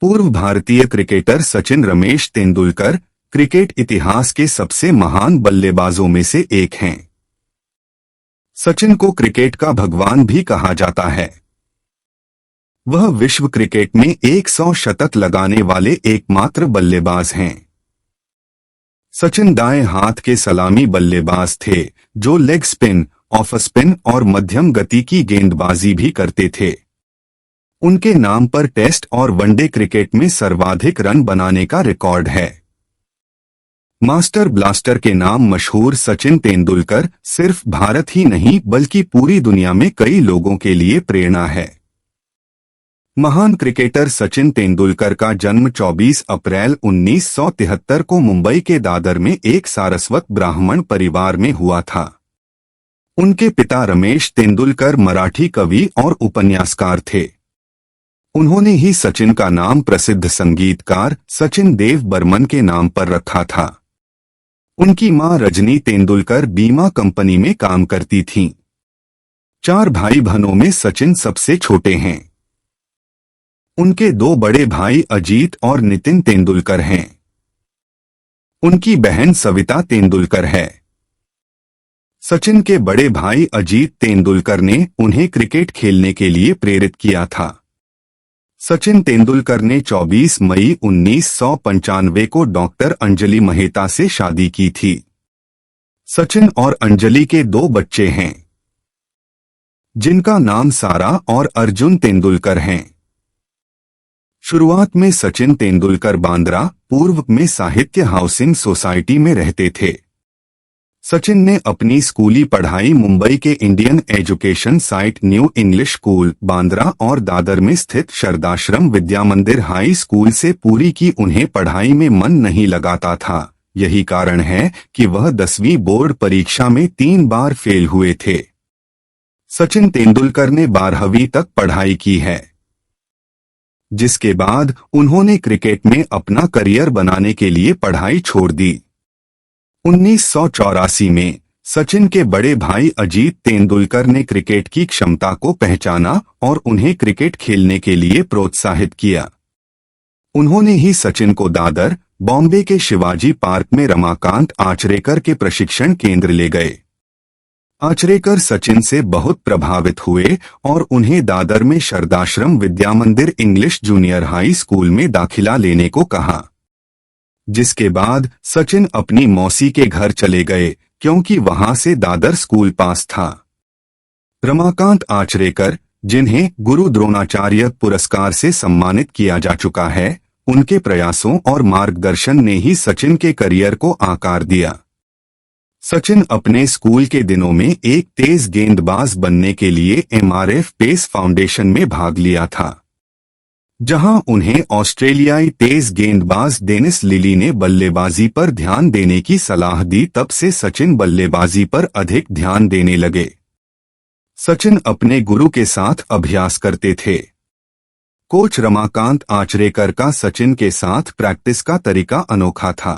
पूर्व भारतीय cricketer Sachin Ramesh Tendulkar cricket इतिहास के सबसे महान बल्लेबाजों में से एक हैं। सचिन को क्रिकेट का भगवान भी कहा जाता है। वह विश्व क्रिकेट में 100 शतक लगाने वाले एकमात्र बल्लेबाज हैं। सचिन दाएं हाथ के सलामी बल्लेबाज थे जो लेग स्पिन, ऑफ स्पिन और मध्यम गति की गेंदबाजी भी करते थे। उनके नाम पर टेस्ट और वनडे क्रिकेट में सर्वाधिक रन बनाने का रिकॉर्ड है। मास्टर ब्लास्टर के नाम मशहूर सचिन तेंदुलकर सिर्फ भारत ही नहीं बल्कि पूरी दुनिया में कई लोगों के लिए प्रेरणा है। महान क्रिकेटर सचिन तेंदुलकर का जन्म 24 अप्रैल 1973 को मुंबई के दादर में एक सारस्वत ब्राह्मण परिवार में हुआ था। उनके पिता रमेश तेंदुलकर मराठी कवि और उपन्यासकार थे। उन्होंने ही सचिन का नाम प्रसिद्ध संगीतकार सचिन देव बर्मन के नाम पर रखा था। उनकी मां रजनी तेंदुलकर बीमा कंपनी में काम करती थीं। 4 भाई बहनों में सचिन सबसे छोटे हैं। उनके 2 बड़े भाई अजीत और नितिन तेंदुलकर हैं। उनकी बहन सविता तेंदुलकर है। सचिन के बड़े भाई अजीत तेंदुलकर ने उन्हें क्रिकेट खेलने के लिए प्रेरित किया था। सचिन तेंदुलकर ने 24 मई 1995 को डॉक्टर अंजलि महेता से शादी की थी। सचिन और अंजलि के 2 बच्चे हैं जिनका नाम सारा और अर्जुन तेंदुलकर हैं। शुरुआत में सचिन तेंदुलकर बांद्रा पूर्व में साहित्य हाउसिंग सोसाइटी में रहते थे। सचिन ने अपनी स्कूली पढ़ाई मुंबई के Indian education site new English school Bandra और दादर में स्थित शरदाश्रम विद्या मंदिर हाई स्कूल से पूरी की। उन्हें पढ़ाई में मन नहीं लगाता था। यही कारण है कि वह 10वीं बोर्ड परीक्षा में 3 बार फेल हुए थे। सचिन तेंदुलकर ने 12वीं तक पढ़ाई की है, जिसके बाद उन्होंने क्रिकेट में अपना करियर बनाने के लिए पढ़ाई छोड़ दी। 1984 में सचिन के बड़े भाई अजीत तेंदुलकर ने क्रिकेट की क्षमता को पहचाना और उन्हें क्रिकेट खेलने के लिए प्रोत्साहित किया। उन्होंने ही सचिन को दादर, बॉम्बे के शिवाजी पार्क में रमाकांत आचरेकर के प्रशिक्षण केंद्र ले गए। आचरेकर सचिन से बहुत प्रभावित हुए और उन्हें दादर में शरदाश्रम विद्या मंदिर इंग्लिश जूनियर हाई स्कूल में दाखिला लेने को कहा, जिसके बाद सचिन अपनी मौसी के घर चले गए क्योंकि वहां से दादर स्कूल पास था। रमाकांत आचरेकर, जिन्हें गुरु द्रोणाचार्य पुरस्कार से सम्मानित किया जा चुका है, उनके प्रयासों और मार्गदर्शन ने ही सचिन के करियर को आकार दिया। सचिन अपने स्कूल के दिनों में एक तेज गेंदबाज बनने के लिए MRF पेस फाउंडेशन में भाग लिया था, जहां उन्हें ऑस्ट्रेलियाई तेज गेंदबाज डेनिस लिली ने बल्लेबाजी पर ध्यान देने की सलाह दी। तब से सचिन बल्लेबाजी पर अधिक ध्यान देने लगे। सचिन अपने गुरु के साथ अभ्यास करते थे। कोच रमाकांत आचरेकर का सचिन के साथ प्रैक्टिस का तरीका अनोखा था।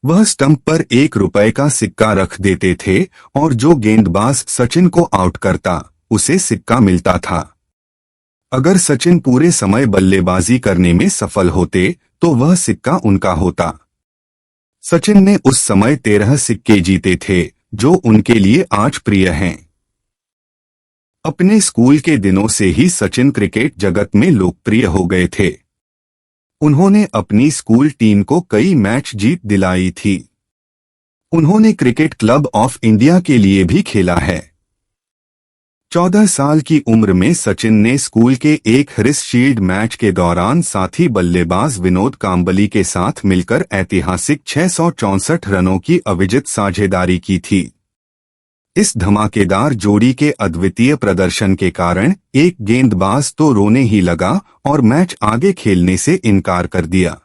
वह स्टंप पर ₹1 का सिक्का रख देते थे और जो गेंदबाज सचिन को आउट करता उसे सिक्का मिलता था। अगर सचिन पूरे समय बल्लेबाजी करने में सफल होते तो वह सिक्का उनका होता। सचिन ने उस समय 13 सिक्के जीते थे जो उनके लिए आज प्रिय हैं। अपने स्कूल के दिनों से ही सचिन क्रिकेट जगत में लोकप्रिय हो गए थे। उन्होंने अपनी स्कूल टीम को कई मैच जीत दिलाई थी। उन्होंने क्रिकेट क्लब ऑफ इंडिया के लिए भी खेला है। 14 साल की उम्र में सचिन ने स्कूल के एक हरिस शील्ड मैच के दौरान साथी बल्लेबाज विनोद कांबली के साथ मिलकर ऐतिहासिक 664 रनों की अविजित साझेदारी की थी। इस धमाकेदार जोड़ी के अद्वितीय प्रदर्शन के कारण एक गेंदबाज तो रोने ही लगा और मैच आगे खेलने से इनकार कर दिया।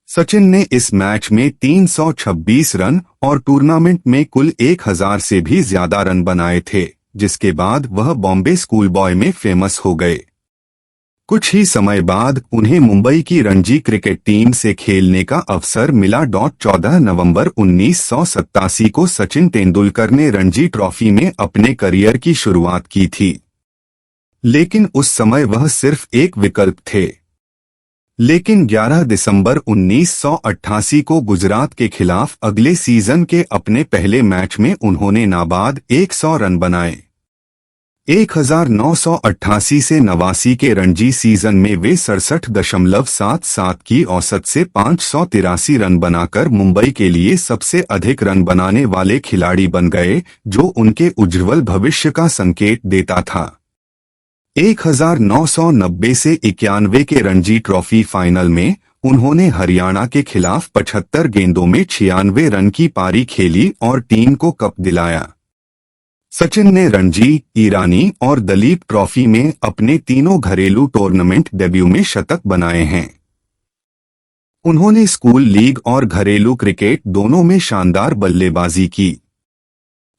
सचिन ने इस मैच में 326 रन और टूर्नामेंट में कुल 1000 से भी ज्यादा रन बनाए थे, जिसके बाद वह बॉम्बे स्कूल बॉय में फेमस हो गए। कुछ ही समय बाद उन्हें मुंबई की रणजी क्रिकेट टीम से खेलने का अवसर मिला। 14 नवंबर 1987 को सचिन तेंदुलकर ने रणजी ट्रॉफी में अपने करियर की शुरुआत की थी, लेकिन उस समय वह सिर्फ एक विकल्प थे। लेकिन 11 दिसंबर 1988 को गुजरात के खिलाफ अगले सीजन के अपने पहले मैच में उन्होंने नाबाद 100 रन बनाए। 1988 से 89 के रणजी सीजन में वे 67.77 की औसत से 583 रन बनाकर मुंबई के लिए सबसे अधिक रन बनाने वाले खिलाड़ी बन गए, जो उनके उज्ज्वल भविष्य का संकेत देता था। 1990 से 91 के रणजी ट्रॉफी फाइनल में उन्होंने हरियाणा के खिलाफ 75 गेंदों में 96 रन की पारी खेली और टीम को कप दिलाया। सचिन ने रणजी, ईरानी और दलीप ट्रॉफी में अपने तीनों घरेलू टूर्नामेंट डेब्यू में शतक बनाए हैं। उन्होंने स्कूल लीग और घरेलू क्रिकेट दोनों में शानदार बल्लेबाजी की।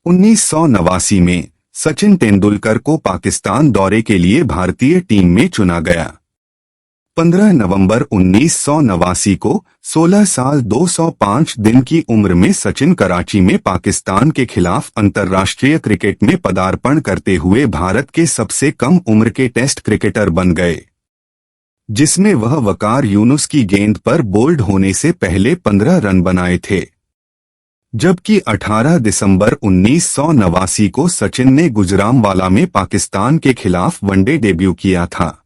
1989 में सचिन तेंदुलकर को पाकिस्तान दौरे के लिए भारतीय टीम में चुना गया। 15 नवंबर 1989 को 16 साल 205 दिन की उम्र में सचिन कराची में पाकिस्तान के खिलाफ अंतर्राष्ट्रीय क्रिकेट में पदार्पण करते हुए भारत के सबसे कम उम्र के टेस्ट क्रिकेटर बन गए, जिसमें वह वकार यूनुस की गेंद पर बोल्ड होने से पहले 15 रन बनाए थे। जबकि 18 दिसंबर 1989 को सचिन ने गुजरांवाला में पाकिस्तान के खिलाफ वनडे डेब्यू किया था।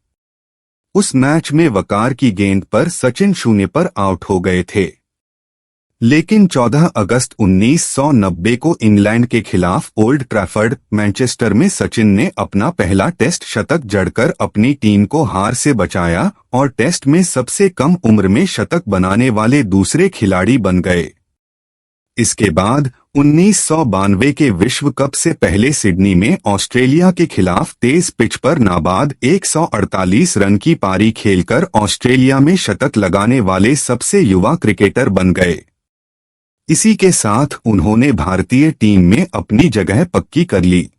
उस मैच में वकार की गेंद पर सचिन 0 पर आउट हो गए थे। लेकिन 14 अगस्त 1990 को इंग्लैंड के खिलाफ ओल्ड ट्रैफर्ड, मैनचेस्टर में सचिन ने अपना पहला टेस्ट शतक जड़कर अपनी टीम को हार से बचाया और टेस्ट में सबसे कम उम्र में शतक बनाने वाले दूसरे खिलाड़ी बन गए। इसके बाद 1992 के विश्व कप से पहले सिडनी में ऑस्ट्रेलिया के खिलाफ तेज पिच पर नाबाद 148 रन की पारी खेलकर ऑस्ट्रेलिया में शतक लगाने वाले सबसे युवा क्रिकेटर बन गए। इसी के साथ उन्होंने भारतीय टीम में अपनी जगह पक्की कर ली।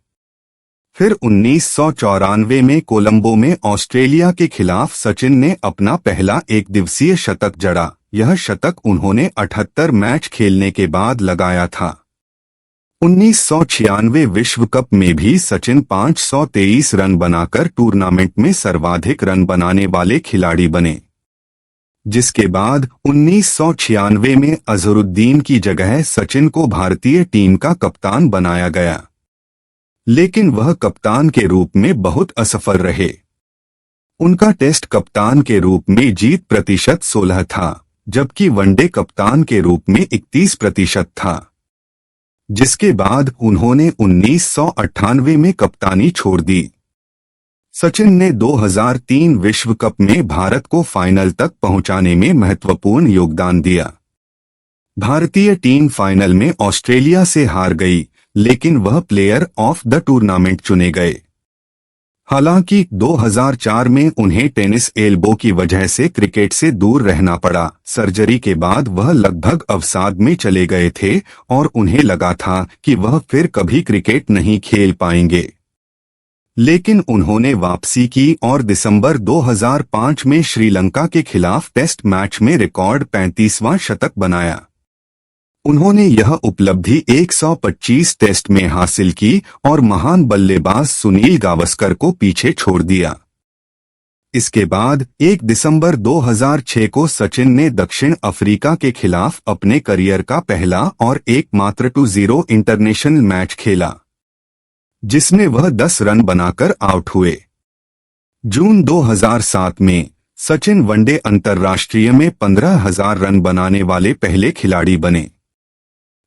फिर 1994 में कोलंबो में ऑस्ट्रेलिया के खिलाफ सचिन ने अपना पहला एक दिवसीय शतक जड़ा। यह शतक उन्होंने 78 मैच खेलने के बाद लगाया था। 1996 विश्व कप में भी सचिन 523 रन बनाकर टूर्नामेंट में सर्वाधिक रन बनाने वाले खिलाड़ी बने, जिसके बाद 1996 में अजहरुद्दीन की जगह सचिन को भारतीय टीम का कप्तान बनाया गया, लेकिन वह कप्तान के रूप में बहुत असफल रहे। उनका टेस्ट कप्तान के रूप में जीत प्रतिशत 16 था, जबकि वनडे कप्तान के रूप में 31% था, जिसके बाद उन्होंने 1998 में कप्तानी छोड़ दी। सचिन ने 2003 विश्व कप में भारत को फाइनल तक पहुंचाने में महत्वपूर्ण योगदान दिया। भारतीय टीम फाइनल में ऑस्ट्रेलिया से हार गई, लेकिन वह प्लेयर ऑफ द टूर्नामेंट चुने गए। हालांकि 2004 में उन्हें टेनिस एल्बो की वजह से क्रिकेट से दूर रहना पड़ा। सर्जरी के बाद वह लगभग अवसाद में चले गए थे और उन्हें लगा था कि वह फिर कभी क्रिकेट नहीं खेल पाएंगे। लेकिन उन्होंने वापसी की और दिसंबर 2005 में श्रीलंका के खिलाफ टेस्ट मैच में रिकॉर्ड 35वां शतक बनाया। उन्होंने यह उपलब्धि 125 टेस्ट में हासिल की और महान बल्लेबाज सुनील गावस्कर को पीछे छोड़ दिया। इसके बाद 1 दिसंबर 2006 को सचिन ने दक्षिण अफ्रीका के खिलाफ अपने करियर का पहला और एकमात्र 2-0 इंटरनेशनल मैच खेला, जिसमें वह 10 रन बनाकर आउट हुए। जून 2007 में सचिन वनडे अंतर्राष्ट्रीय में 15,000 रन बनाने वाले पहले खिलाड़ी बने।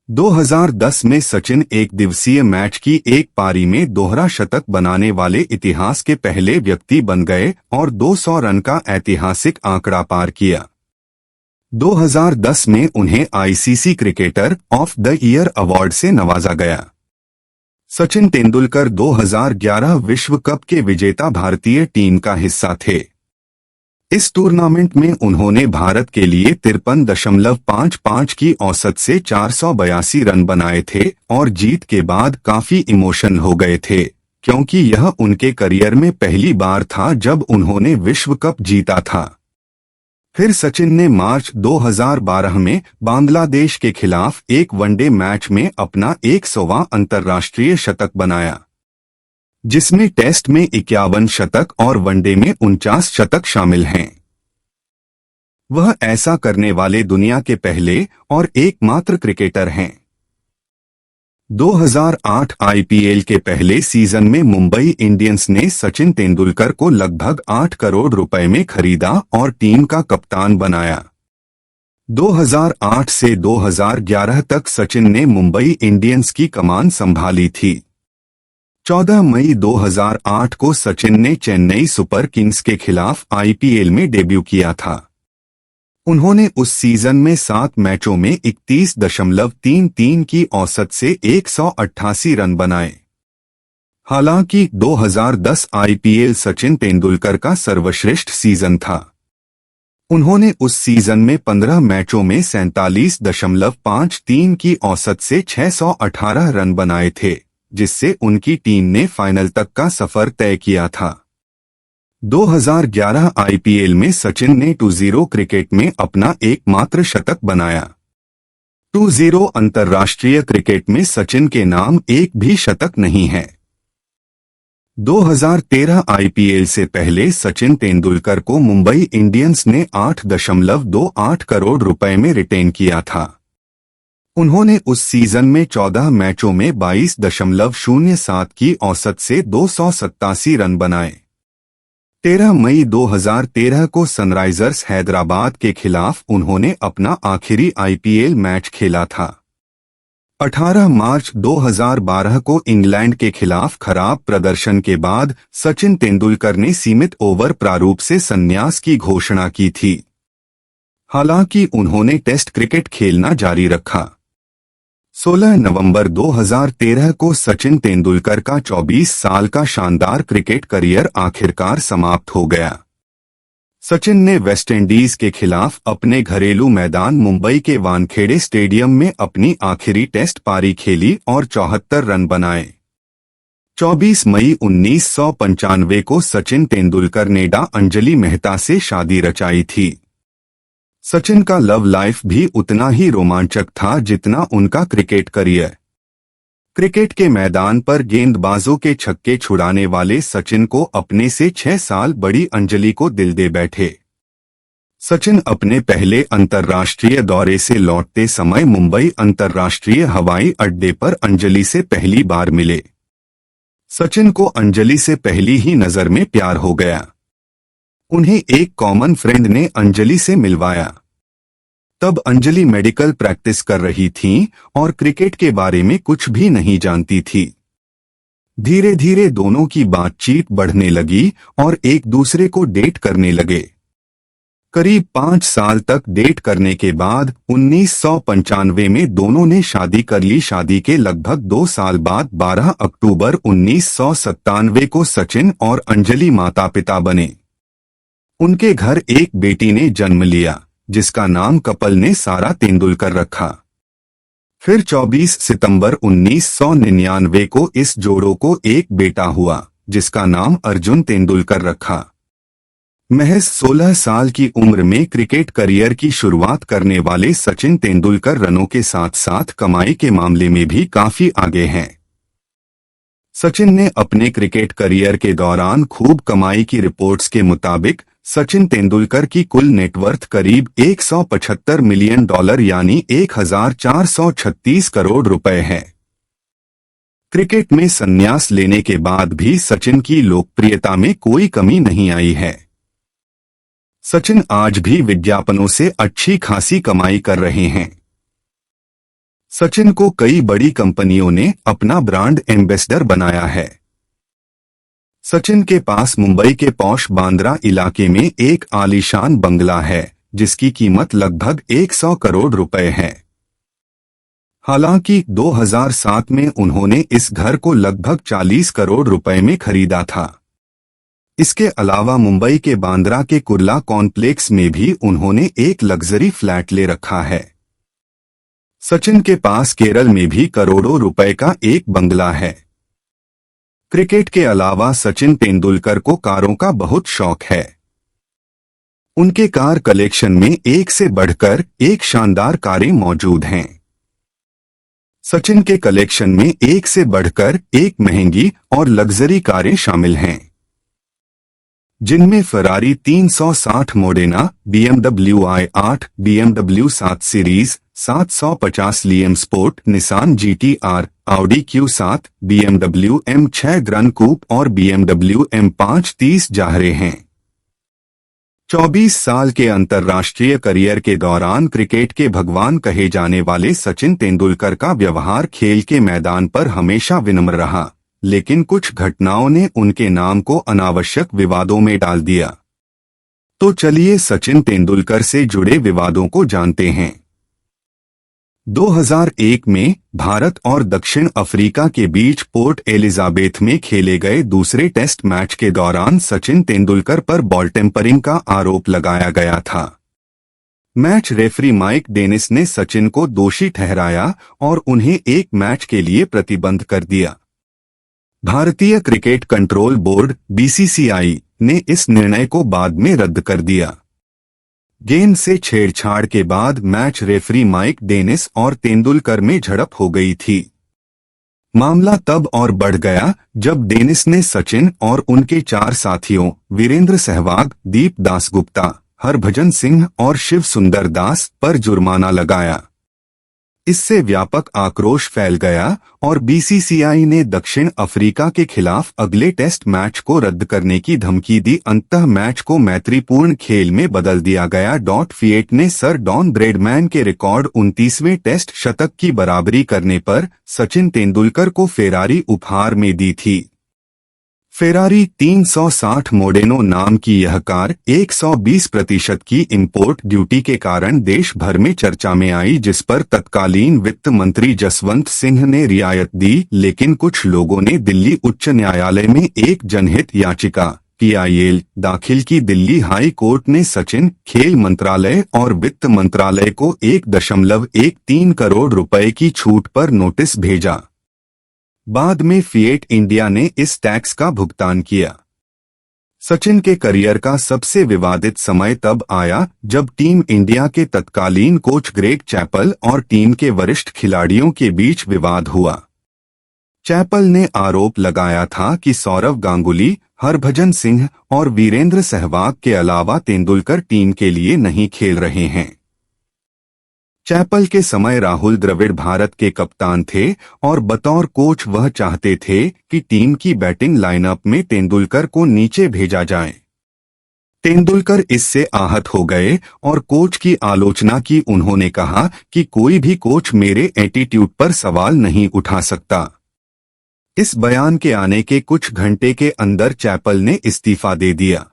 2010 में सचिन एक दिवसीय मैच की एक पारी में दोहरा शतक बनाने वाले इतिहास के पहले व्यक्ति बन गए और 200 रन का ऐतिहासिक आंकड़ा पार किया। 2010 में उन्हें ICC cricketer of the year award से नवाजा गया। सचिन तेंदुलकर 2011 विश्व कप के विजेता भारतीय टीम का हिस्सा थे। इस टूर्नामेंट में उन्होंने भारत के लिए 53.55 की औसत से 482 रन बनाए थे और जीत के बाद काफी इमोशन हो गए थे, क्योंकि यह उनके करियर में पहली बार था जब उन्होंने विश्व कप जीता था। फिर सचिन ने मार्च 2012 में बांग्लादेश के खिलाफ एक वनडे मैच में अपना 100वां अंतर्राष्ट्रीय शतक बनाया, जिसमें टेस्ट में 51 शतक और वनडे में 49 शतक शामिल हैं। वह ऐसा करने वाले दुनिया के पहले और एकमात्र क्रिकेटर हैं। 2008 आईपीएल के पहले सीजन में मुंबई इंडियंस ने सचिन तेंदुलकर को लगभग 8 करोड़ रुपए में खरीदा और टीम का कप्तान बनाया। 2008 से 2011 तक सचिन ने मुंबई इंडियंस की कमान संभाली थी। 14 मई 2008 को सचिन ने चेन्नई सुपर किंग्स के खिलाफ आईपीएल में डेब्यू किया था। उन्होंने उस सीजन में 7 मैचों में 31.33 की औसत से 188 रन बनाए। हालांकि 2010 आईपीएल सचिन तेंदुलकर का सर्वश्रेष्ठ सीजन था। उन्होंने उस सीजन में 15 मैचों में 47.53 की औसत से 618 रन बनाए थे, जिससे उनकी टीम ने फाइनल तक का सफर तय किया था। 2011 आईपीएल में सचिन ने 2-0 क्रिकेट में अपना एकमात्र शतक बनाया। 2-0 अंतर्राष्ट्रीय क्रिकेट में सचिन के नाम एक भी शतक नहीं है। 2013 आईपीएल से पहले सचिन तेंदुलकर को मुंबई इंडियंस ने 8.28 करोड़ रुपए में रिटेन किया था। उन्होंने उस सीजन में 14 मैचों में 22.07 की औसत से 287 रन बनाए। 13 मई 2013 को सनराइजर्स हैदराबाद के खिलाफ उन्होंने अपना आखिरी आईपीएल मैच खेला था। 18 मार्च 2012 को इंग्लैंड के खिलाफ खराब प्रदर्शन के बाद सचिन तेंदुलकर ने सीमित ओवर प्रारूप से संन्यास की घोषणा की थी। हालांकि उन्होंने टेस्ट क्रिकेट खेलना जारी रखा। 16 नवंबर 2013 को सचिन तेंदुलकर का 24 साल का शानदार क्रिकेट करियर आखिरकार समाप्त हो गया। सचिन ने वेस्टइंडीज के खिलाफ अपने घरेलू मैदान मुंबई के वानखेड़े स्टेडियम में अपनी आखिरी टेस्ट पारी खेली और 74 रन बनाए। 24 मई 1995 को सचिन तेंदुलकर ने डा अंजलि मेहता से शादी रचाई थी। सचिन का लव लाइफ भी उतना ही रोमांचक था जितना उनका क्रिकेट करियर। क्रिकेट के मैदान पर गेंदबाजों के छक्के छुड़ाने वाले सचिन को अपने से 6 साल बड़ी अंजलि को दिल दे बैठे। सचिन अपने पहले अंतर्राष्ट्रीय दौरे से लौटते समय मुंबई अंतर्राष्ट्रीय हवाई अड्डे पर अंजलि से पहली बार मिले। सचिन को अंजलि से पहली ही नजर में प्यार हो गया। उन्हें एक कॉमन फ्रेंड ने अंजलि से मिलवाया। तब अंजलि मेडिकल प्रैक्टिस कर रही थीं और क्रिकेट के बारे में कुछ भी नहीं जानती थी। धीरे धीरे दोनों की बातचीत बढ़ने लगी और एक दूसरे को डेट करने लगे। करीब 5 साल तक डेट करने के बाद 1995 में दोनों ने शादी कर ली। शादी के लगभग 2 साल बाद 12 अक्टूबर 1997 को सचिन और अंजलि माता पिता बने। उनके घर एक बेटी ने जन्म लिया, जिसका नाम कपल ने सारा तेंदुलकर रखा। फिर 24 सितंबर 1999 को इस जोड़ों को एक बेटा हुआ, जिसका नाम अर्जुन तेंदुलकर रखा। महज 16 साल की उम्र में क्रिकेट करियर की शुरुआत करने वाले सचिन तेंदुलकर रनों के साथ साथ कमाई के मामले में भी काफी आगे हैं। सचिन ने अपने क्रिकेट करियर के दौरान खूब कमाई की रिपोर्ट्स के मुताबिक सचिन तेंदुलकर की कुल नेटवर्थ करीब $175 मिलियन यानी 1436 करोड़ रुपए है। क्रिकेट में संन्यास लेने के बाद भी सचिन की लोकप्रियता में कोई कमी नहीं आई है। सचिन आज भी विज्ञापनों से अच्छी खासी कमाई कर रहे हैं। सचिन को कई बड़ी कंपनियों ने अपना ब्रांड एम्बेसडर बनाया है। सचिन के पास मुंबई के पॉश बांद्रा इलाके में एक आलीशान बंगला है, जिसकी कीमत लगभग 100 करोड़ रुपए है। हालांकि 2007 में उन्होंने इस घर को लगभग 40 करोड़ रुपए में खरीदा था। इसके अलावा मुंबई के बांद्रा के कुर्ला कॉम्प्लेक्स में भी उन्होंने एक लग्जरी फ्लैट ले रखा है। सचिन के पास केरल में भी करोड़ों रुपए का एक बंगला है। क्रिकेट के अलावा सचिन तेंदुलकर को कारों का बहुत शौक है। उनके कार कलेक्शन में एक से बढ़कर एक शानदार कारें मौजूद हैं। सचिन के कलेक्शन में एक से बढ़कर एक महंगी और लग्जरी कारें शामिल हैं। जिनमें Ferrari 360 Modena, BMW i8, BMW 7 series, 750 लियम sport, Nissan GT-R, Audi Q7, BMW M6 grand coupe और BMW M5 30 जा रहे हैं। 24 साल के अंतर्राष्ट्रीय करियर के दौरान क्रिकेट के भगवान कहे जाने वाले सचिन तेंदुलकर का व्यवहार खेल के मैदान पर हमेशा विनम्र रहा, लेकिन कुछ घटनाओं ने उनके नाम को अनावश्यक विवादों में डाल दिया। तो चलिए सचिन तेंदुलकर से जुड़े विवादों को जानते हैं। 2001 में भारत और दक्षिण अफ्रीका के बीच पोर्ट एलिजाबेथ में खेले गए दूसरे टेस्ट मैच के दौरान सचिन तेंदुलकर पर बॉल टेम्परिंग का आरोप लगाया गया था। मैच रेफरी माइक डेनिस ने सचिन को दोषी ठहराया और उन्हें एक मैच के लिए प्रतिबंध कर दिया। भारतीय क्रिकेट कंट्रोल बोर्ड (BCCI) ने इस निर्णय को बाद में रद्द कर दिया। गेंद से छेड़छाड़ के बाद मैच रेफरी माइक डेनिस और तेंदुलकर में झड़प हो गई थी। मामला तब और बढ़ गया जब डेनिस ने सचिन और उनके 4 साथियों वीरेंद्र सहवाग, दीप दासगुप्ता, हरभजन सिंह और शिव सुंदर दास पर जुर्माना लगाया। इससे व्यापक आक्रोश फैल गया और BCCI ने दक्षिण अफ्रीका के खिलाफ अगले टेस्ट मैच को रद्द करने की धमकी दी। अंततः मैच को मैत्रीपूर्ण खेल में बदल दिया गया। फिएट ने सर डॉन ब्रैडमैन के रिकॉर्ड 29वें टेस्ट शतक की बराबरी करने पर सचिन तेंदुलकर को फेरारी उपहार में दी थी। फेरारी 360 मोडेनो नाम की यह कार 120% की इंपोर्ट ड्यूटी के कारण देश भर में चर्चा में आई, जिस पर तत्कालीन वित्त मंत्री जसवंत सिंह ने रियायत दी, लेकिन कुछ लोगों ने दिल्ली उच्च न्यायालय में एक जनहित याचिका PIL दाखिल की। दिल्ली हाई कोर्ट ने सचिन, खेल मंत्रालय और वित्त मंत्रालय को 1.13 करोड़ रुपए की छूट पर नोटिस भेजा। बाद में फिएट इंडिया ने इस टैक्स का भुगतान किया। सचिन के करियर का सबसे विवादित समय तब आया जब टीम इंडिया के तत्कालीन कोच ग्रेग चैपल और टीम के वरिष्ठ खिलाड़ियों के बीच विवाद हुआ। चैपल ने आरोप लगाया था कि सौरव गांगुली, हरभजन सिंह और वीरेंद्र सहवाग के अलावा तेंदुलकर टीम के लिए नहीं खेल रहे हैं। चैपल के समय राहुल द्रविड़ भारत के कप्तान थे और बतौर कोच वह चाहते थे कि टीम की बैटिंग लाइनअप में तेंदुलकर को नीचे भेजा जाए। तेंदुलकर इससे आहत हो गए और कोच की आलोचना की। उन्होंने कहा कि कोई भी कोच मेरे एटीट्यूड पर सवाल नहीं उठा सकता। इस बयान के आने के कुछ घंटे के अंदर चैपल ने इस्तीफा दे दिया।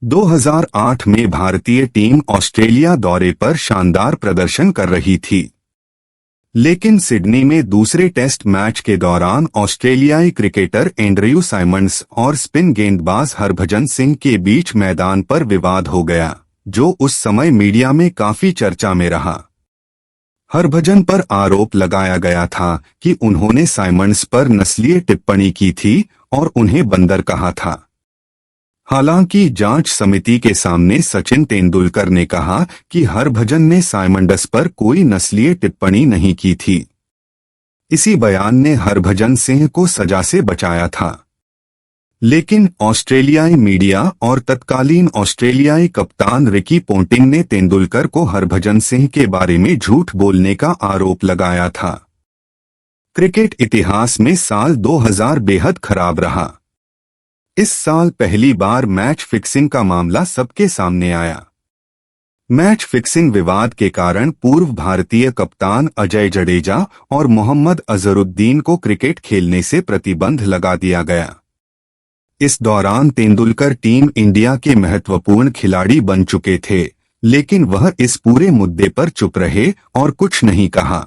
2008 में भारतीय टीम ऑस्ट्रेलिया दौरे पर शानदार प्रदर्शन कर रही थी, लेकिन सिडनी में दूसरे टेस्ट मैच के दौरान ऑस्ट्रेलियाई क्रिकेटर एंड्रयू साइमंड्स और स्पिन गेंदबाज हरभजन सिंह के बीच मैदान पर विवाद हो गया, जो उस समय मीडिया में काफी चर्चा में रहा। हरभजन पर आरोप लगाया गया था कि उन्होंने साइमंड्स पर नस्लीय टिप्पणी की थी और उन्हें बंदर कहा था। हालांकि जांच समिति के सामने सचिन तेंदुलकर ने कहा कि हरभजन ने साइमंड्स पर कोई नस्लीय टिप्पणी नहीं की थी। इसी बयान ने हरभजन सिंह को सजा से बचाया था, लेकिन ऑस्ट्रेलियाई मीडिया और तत्कालीन ऑस्ट्रेलियाई कप्तान रिकी पोंटिंग ने तेंदुलकर को हरभजन सिंह के बारे में झूठ बोलने का आरोप लगाया था। क्रिकेट इतिहास में साल 2000 बेहद खराब रहा। इस साल पहली बार मैच फिक्सिंग का मामला सबके सामने आया। मैच फिक्सिंग विवाद के कारण पूर्व भारतीय कप्तान अजय जडेजा और मोहम्मद अजहरुद्दीन को क्रिकेट खेलने से प्रतिबंध लगा दिया गया। इस दौरान तेंदुलकर टीम इंडिया के महत्वपूर्ण खिलाड़ी बन चुके थे, लेकिन वह इस पूरे मुद्दे पर चुप रहे और कुछ नहीं कहा।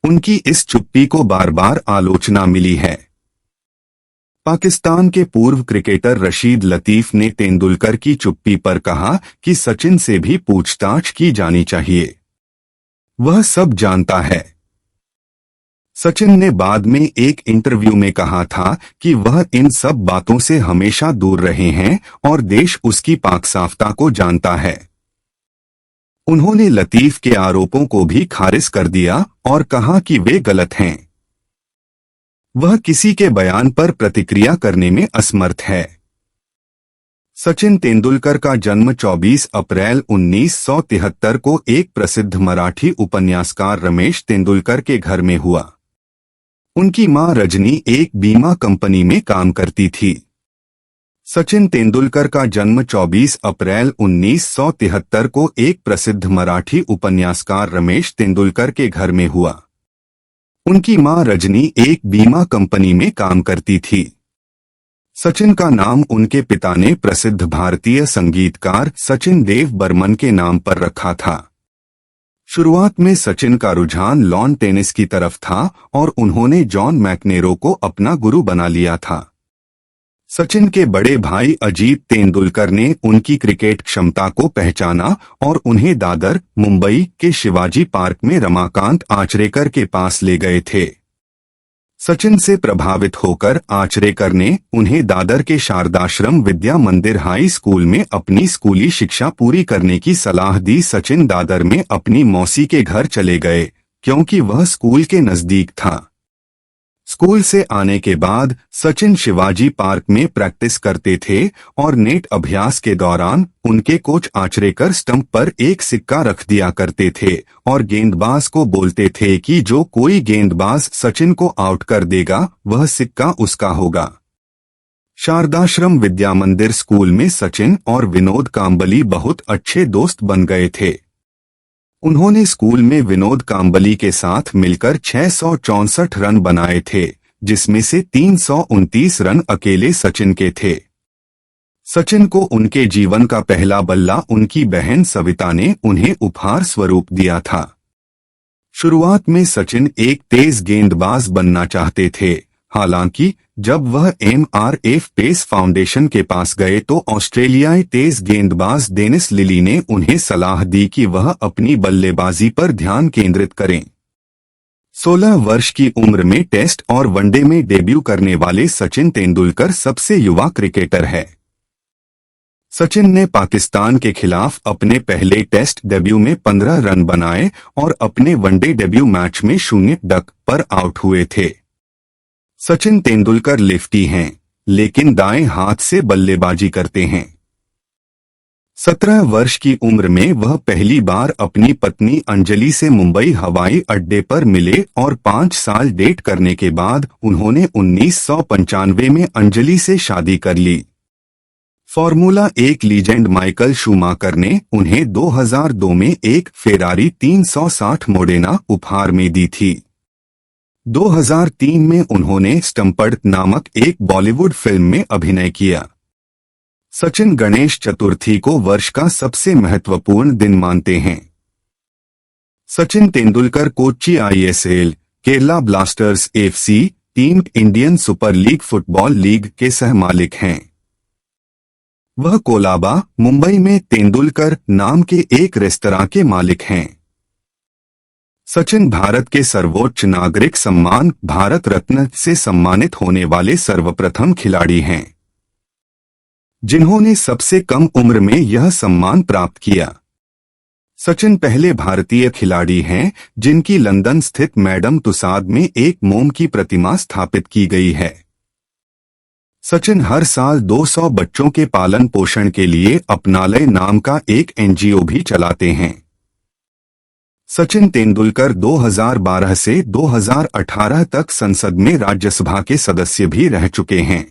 उनकी इस चुप्पी को बार बार आलोचना मिली है। पाकिस्तान के पूर्व क्रिकेटर रशीद लतीफ ने तेंदुलकर की चुप्पी पर कहा कि सचिन से भी पूछताछ की जानी चाहिए, वह सब जानता है। सचिन ने बाद में एक इंटरव्यू में कहा था कि वह इन सब बातों से हमेशा दूर रहे हैं और देश उसकी पाकसाफ्ता को जानता है। उन्होंने लतीफ के आरोपों को भी खारिज कर दिया और कहा कि वे गलत हैं। वह किसी के बयान पर प्रतिक्रिया करने में असमर्थ है। सचिन तेंदुलकर का जन्म 24 अप्रैल 1973 को एक प्रसिद्ध मराठी उपन्यासकार रमेश तेंदुलकर के घर में हुआ। उनकी मां रजनी एक बीमा कंपनी में काम करती थी। सचिन तेंदुलकर का जन्म 24 अप्रैल 1973 को एक प्रसिद्ध मराठी उपन्यासकार रमेश तेंदुलकर के घर में हुआ। उनकी मां रजनी एक बीमा कंपनी में काम करती थी। सचिन का नाम उनके पिता ने प्रसिद्ध भारतीय संगीतकार सचिन देव बर्मन के नाम पर रखा था। शुरुआत में सचिन का रुझान लॉन टेनिस की तरफ था और उन्होंने जॉन मैकनेरो को अपना गुरु बना लिया था। सचिन के बड़े भाई अजीत तेंदुलकर ने उनकी क्रिकेट क्षमता को पहचाना और उन्हें दादर, मुंबई के शिवाजी पार्क में रमाकांत आचरेकर के पास ले गए थे। सचिन से प्रभावित होकर आचरेकर ने उन्हें दादर के शारदाश्रम विद्या मंदिर हाई स्कूल में अपनी स्कूली शिक्षा पूरी करने की सलाह दी। सचिन दादर में अपनी मौसी के घर चले गए क्योंकि वह स्कूल के नजदीक था। स्कूल से आने के बाद सचिन शिवाजी पार्क में प्रैक्टिस करते थे और नेट अभ्यास के दौरान उनके कोच आचरेकर स्टंप पर एक सिक्का रख दिया करते थे और गेंदबाज को बोलते थे कि जो कोई गेंदबाज सचिन को आउट कर देगा वह सिक्का उसका होगा। शारदाश्रम विद्या मंदिर स्कूल में सचिन और विनोद कांबली बहुत अच्छे दोस्त बन गए थे। उन्होंने स्कूल में विनोद कांबली के साथ मिलकर 664 रन बनाए थे, जिसमें से 329 रन अकेले सचिन के थे। सचिन को उनके जीवन का पहला बल्ला उनकी बहन सविता ने उन्हें उपहार स्वरूप दिया था। शुरुआत में सचिन एक तेज गेंदबाज बनना चाहते थे, हालांकि जब वह MRF पेस फाउंडेशन के पास गए तो ऑस्ट्रेलियाई तेज गेंदबाज डेनिस लिली ने उन्हें सलाह दी कि वह अपनी बल्लेबाजी पर ध्यान केंद्रित करें। 16 वर्ष की उम्र में टेस्ट और वनडे में डेब्यू करने वाले सचिन तेंदुलकर सबसे युवा क्रिकेटर है। सचिन ने पाकिस्तान के खिलाफ अपने पहले टेस्ट डेब्यू में 15 रन बनाए और अपने वनडे डेब्यू मैच में 0 पर आउट हुए थे। सचिन तेंदुलकर लेफ्टी हैं, लेकिन दाएं हाथ से बल्लेबाजी करते हैं। 17 वर्ष की उम्र में वह पहली बार अपनी पत्नी अंजलि से मुंबई हवाई अड्डे पर मिले और 5 साल डेट करने के बाद उन्होंने 1995 में अंजलि से शादी कर ली। फॉर्मूला 1 लीजेंड माइकल शूमाकर ने उन्हें 2002 में एक फेरारी 360 मोडेना उपहार में दी थी। 2003 में उन्होंने स्टम्पर्ड नामक एक बॉलीवुड फिल्म में अभिनय किया। सचिन गणेश चतुर्थी को वर्ष का सबसे महत्वपूर्ण दिन मानते हैं। Sachin Tendulkar Kochi ISL, Kerala blasters FC team Indian super league football league के सह मालिक हैं। वह कोलाबा, मुंबई में तेंदुलकर नाम के एक रेस्तरां के मालिक हैं। सचिन भारत के सर्वोच्च नागरिक सम्मान भारत रत्न से सम्मानित होने वाले सर्वप्रथम खिलाड़ी हैं, जिन्होंने सबसे कम उम्र में यह सम्मान प्राप्त किया। सचिन पहले भारतीय खिलाड़ी हैं जिनकी लंदन स्थित मैडम तुसाद में एक मोम की प्रतिमा स्थापित की गई है। सचिन हर साल 200 बच्चों के पालन पोषण के लिए अपनालय नाम का एक NGO भी चलाते हैं। सचिन तेंदुलकर 2012 से 2018 तक संसद में राज्यसभा के सदस्य भी रह चुके हैं।